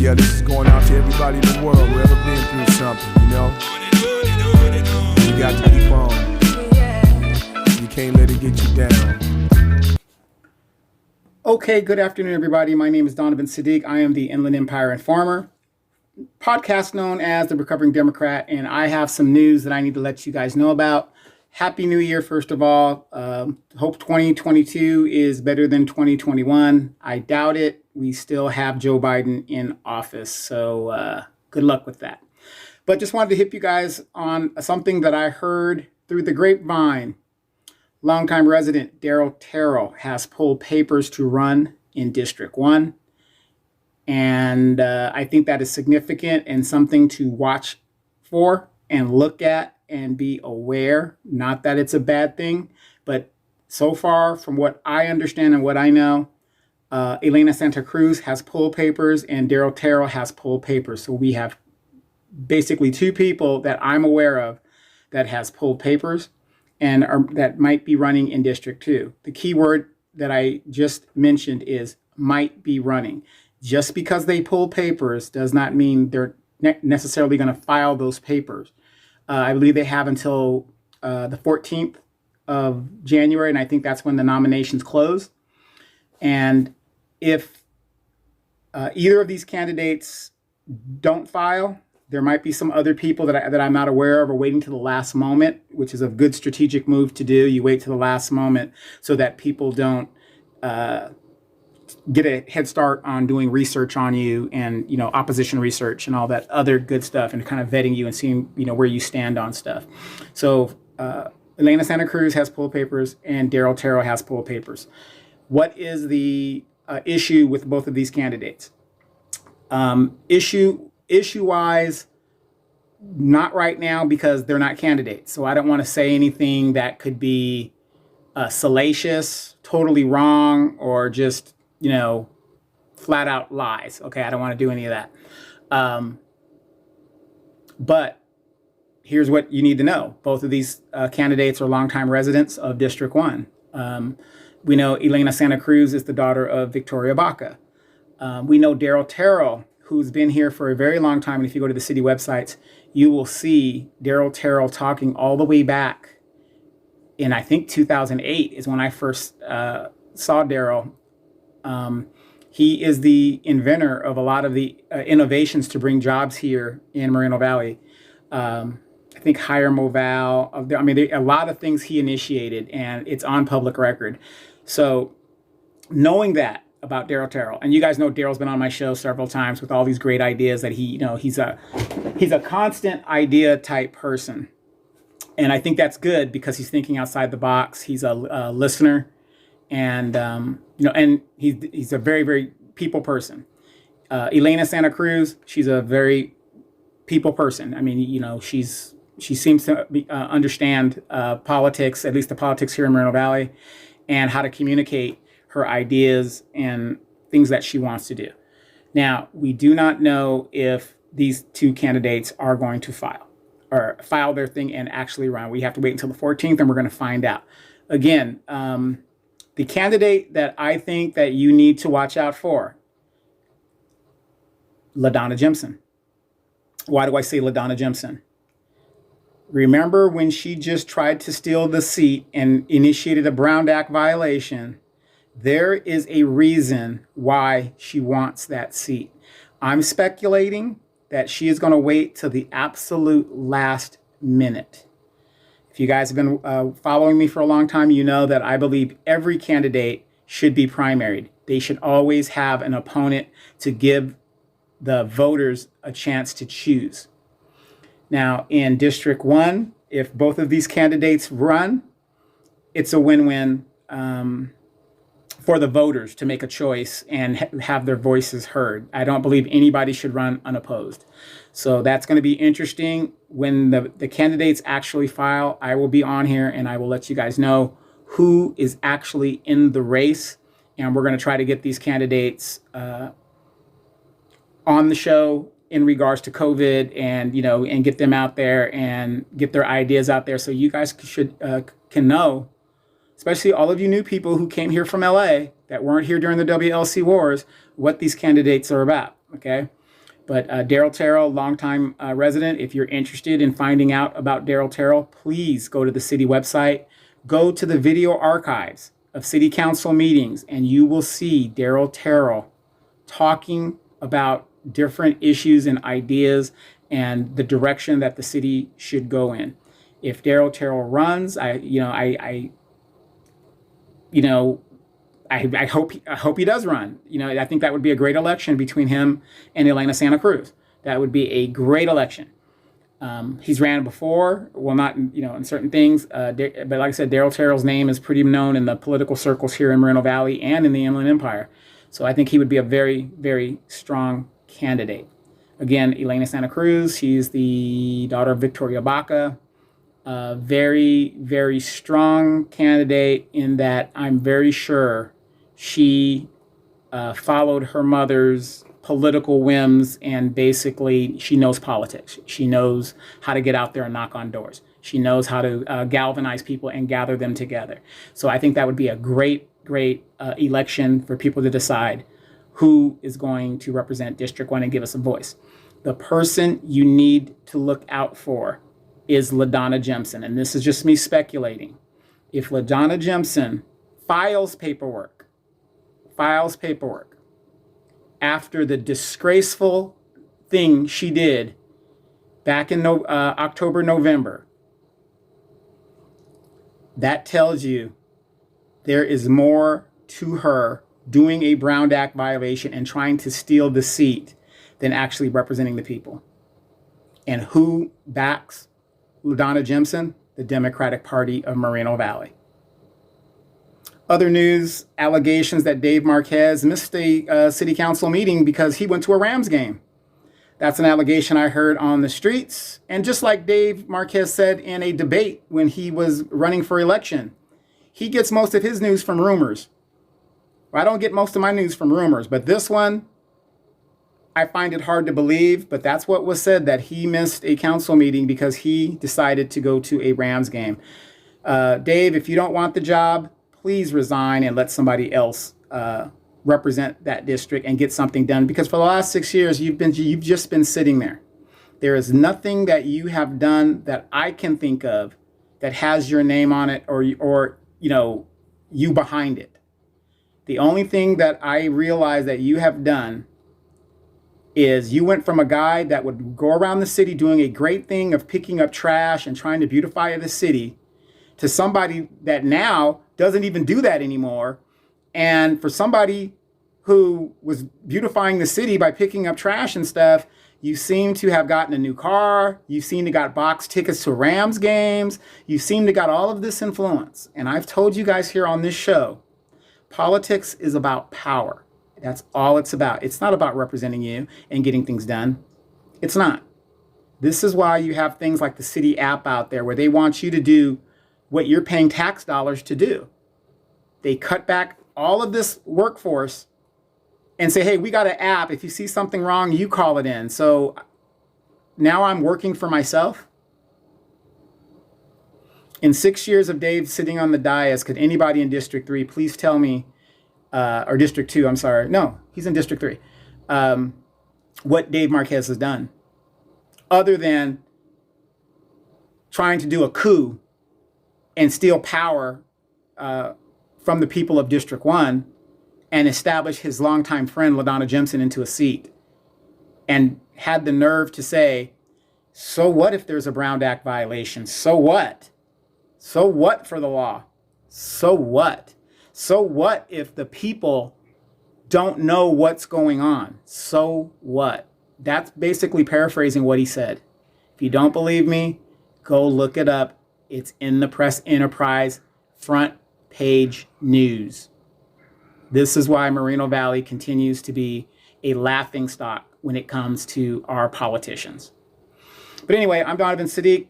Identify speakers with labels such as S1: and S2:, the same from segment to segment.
S1: Yeah, this is going out to everybody in the world who ever been through something, you know? You got to keep on. You can't let it get you down.
S2: Okay, good afternoon, everybody. My name is Donovan Sadiq. I am the Inland Empire Informer, podcast known as the Recovering Democrat, and I have some news that I need to let you guys know about. Happy New Year, first of all. Hope 2022 is better than 2021. I doubt it. We still have Joe Biden in office, so good luck with that. But just wanted to hit you guys on something that I heard through the grapevine. Longtime resident Daryl Terrell has pulled papers to run in District 1. And I think that is significant and something to watch for and look at and be aware. Not that it's a bad thing, but so far from what I understand and what I know, Elena Santa Cruz has pulled papers and Daryl Terrell has pulled papers. So we have basically two people that I'm aware of that has pulled papers and that might be running in District 2. The key word that I just mentioned is might be running. Just because they pull papers does not mean they're necessarily going to file those papers. I believe they have until the 14th of January, and I think that's when the nominations close. And if either of these candidates don't file, there might be some other people that I'm not aware of or waiting to the last moment, which is a good strategic move to do. You wait to the last moment so that people don't get a head start on doing research on you and, you know, opposition research and all that other good stuff and kind of vetting you and seeing, you know, where you stand on stuff. So Elena Santa Cruz has pulled papers and Daryl Terrell has pulled papers. What is the issue with both of these candidates? Issue-wise, not right now because they're not candidates. So I don't want to say anything that could be salacious, totally wrong, or just, you know, flat out lies. Okay, I don't want to do any of that. But here's what you need to know. Both of these candidates are longtime residents of District 1. We know Elena Santa Cruz is the daughter of Victoria Baca. We know Daryl Terrell, who's been here for a very long time. And if you go to the city websites, you will see Daryl Terrell talking all the way back in, I think, 2008 is when I first saw Daryl. He is the inventor of a lot of the innovations to bring jobs here in Moreno Valley. I think Hire Moval. I mean, a lot of things he initiated, and it's on public record. So knowing that about Daryl Terrell, and you guys know Daryl's been on my show several times with all these great ideas that he's a constant idea type person. And I think that's good because he's thinking outside the box. He's a listener. And and he's a very, very people person. Elena Santa Cruz, she's a very people person. I mean, you know, she seems to understand politics, at least the politics here in Moreno Valley, and how to communicate her ideas and things that she wants to do. Now, we do not know if these two candidates are going to file their thing and actually run. We have to wait until the 14th, and we're going to find out. Again, the candidate that I think that you need to watch out for, LaDonna Jimson. Why do I say LaDonna Jimson? Remember when she just tried to steal the seat and initiated a Brown Act violation? There is a reason why she wants that seat. I'm speculating that she is going to wait till the absolute last minute. If you guys have been following me for a long time, you know that I believe every candidate should be primaried. They should always have an opponent to give the voters a chance to choose. Now, in District 1, if both of these candidates run, it's a win-win for the voters to make a choice and have their voices heard. I don't believe anybody should run unopposed. So that's going to be interesting. When the candidates actually file, I will be on here and I will let you guys know who is actually in the race. And we're going to try to get these candidates on the show in regards to COVID and, you know, and get them out there and get their ideas out there. So you guys can know, especially all of you new people who came here from LA that weren't here during the WLC wars, what these candidates are about. Okay. But Daryl Terrell, longtime resident, if you're interested in finding out about Daryl Terrell, please go to the city website, go to the video archives of city council meetings, and you will see Daryl Terrell talking about different issues and ideas and the direction that the city should go in. If Daryl Terrell runs, I hope he does run. I think that would be a great election between him and Elena Santa Cruz. That would be a great election. He's ran before, well, not in certain things, but like I said, Daryl Terrell's name is pretty known in the political circles here in Moreno Valley and in the Inland Empire. So I think he would be a very, very strong candidate. Again, Elena Santa Cruz, she's the daughter of Victoria Baca. Very, very strong candidate in that I'm very sure she followed her mother's political whims, and basically she knows politics. She knows how to get out there and knock on doors. She knows how to galvanize people and gather them together. So I think that would be a great election for people to decide who is going to represent District 1 and give us a voice. The person you need to look out for is LaDonna Jemison. And this is just me speculating. If LaDonna Jemison files paperwork after the disgraceful thing she did back in October, November, that tells you there is more to her doing a Brown Act violation and trying to steal the seat than actually representing the people. And who backs LaDonna Jemison? The Democratic Party of Moreno Valley. Other news, allegations that Dave Marquez missed a city council meeting because he went to a Rams game. That's an allegation I heard on the streets. And just like Dave Marquez said in a debate when he was running for election, he gets most of his news from rumors. Well, I don't get most of my news from rumors, but this one, I find it hard to believe, but that's what was said, that he missed a council meeting because he decided to go to a Rams game. Dave, if you don't want the job, please resign and let somebody else represent that district and get something done. Because for the last 6 years, you've just been sitting there. There is nothing that you have done that I can think of that has your name on it or you behind it. The only thing that I realize that you have done is you went from a guy that would go around the city doing a great thing of picking up trash and trying to beautify the city to somebody that now doesn't even do that anymore. And for somebody who was beautifying the city by picking up trash and stuff, you seem to have gotten a new car. You seem to got box tickets to Rams games. You seem to got all of this influence. And I've told you guys here on this show, politics is about power. That's all it's about. It's not about representing you and getting things done. It's not. This is why you have things like the city app out there where they want you to do what you're paying tax dollars to do. They cut back all of this workforce and say, hey, we got an app. If you see something wrong, you call it in. So now I'm working for myself. In 6 years of Dave sitting on the dais, could anybody in District 3 please tell me, or District 2, I'm sorry. No, he's in District 3. What Dave Marquez has done, other than trying to do a coup and steal power from the people of District 1 and establish his longtime friend, LaDonna Jemison, into a seat, and had the nerve to say, so what if there's a Brown Act violation? So what? So what for the law? So what? So what if the people don't know what's going on? So what? That's basically paraphrasing what he said. If you don't believe me, go look it up. It's in the Press Enterprise front page news. This is why Moreno Valley continues to be a laughingstock when it comes to our politicians. But anyway, I'm Donovan Sadiq,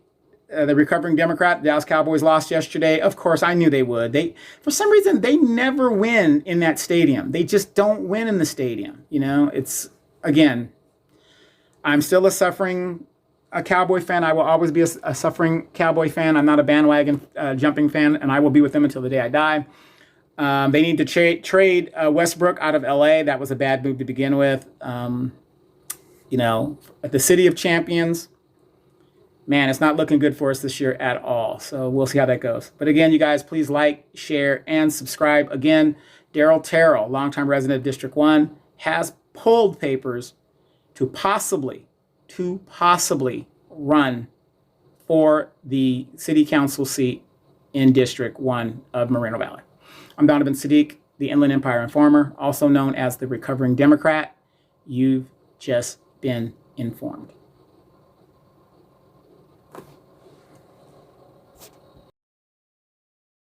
S2: the recovering Democrat. The Dallas Cowboys lost yesterday. Of course, I knew they would. For some reason, they never win in that stadium. They just don't win in the stadium. It's, again, I'm still a Cowboy fan. I will always be a suffering Cowboy fan. I'm not a bandwagon jumping fan, and I will be with them until the day I die. They need to trade Westbrook out of LA. That was a bad move to begin with. At the City of Champions, man, it's not looking good for us this year at all. So we'll see how that goes. But again, you guys, please like, share, and subscribe. Again, Daryl Terrell, longtime resident of District 1, has pulled papers to possibly run for the city council seat in District 1 of Moreno Valley. I'm Donovan Sadiq, the Inland Empire Informer, also known as the Recovering Democrat. You've just been informed.